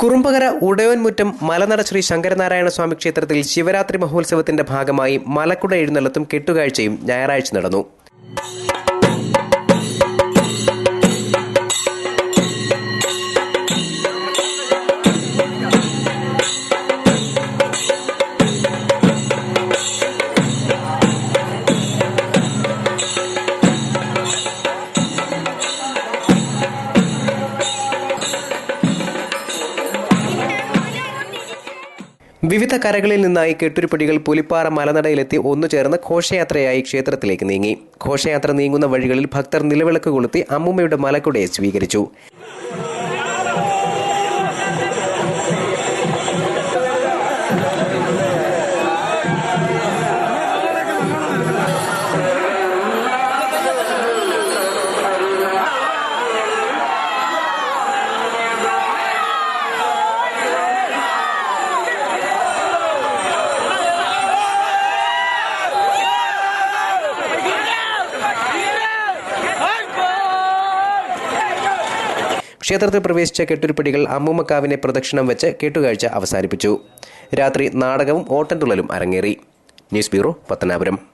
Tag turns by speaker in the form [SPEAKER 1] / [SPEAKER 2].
[SPEAKER 1] കുറുമ്പകര ഉടയോൻമുറ്റം മലനട ശ്രീ ശങ്കരനാരായണ സ്വാമി ക്ഷേത്രത്തിൽ ശിവരാത്രി മഹോത്സവത്തിന്റെ ഭാഗമായി മലക്കുട എഴുന്നള്ളത്തും കെട്ടുകാഴ്ചയും ഞായറാഴ്ച നടന്നു. വിവിധ കരകളിൽ നിന്നായി കെട്ടുരുപ്പടികൾ പുലിപ്പാറ മലനടയിലെത്തി ഒന്നുചേർന്ന് ഘോഷയാത്രയായി ക്ഷേത്രത്തിലേക്ക് നീങ്ങി. ഘോഷയാത്ര നീങ്ങുന്ന വഴികളിൽ ഭക്തർ നിലവിളക്ക് കൊളുത്തി അമ്മൂമ്മയുടെ മലക്കുടയെ സ്വീകരിച്ചു. ക്ഷേത്രത്തിൽ പ്രവേശിച്ച കെട്ടുരുപ്പടികൾ അമ്മൂമ്മക്കാവിനെ പ്രദക്ഷിണം വെച്ച് കെട്ടുകാഴ്ച അവസാനിപ്പിച്ചു. രാത്രി നാടകവും ഓട്ടൻതുള്ളലും അരങ്ങേറി. News bureau, Pathanapuram.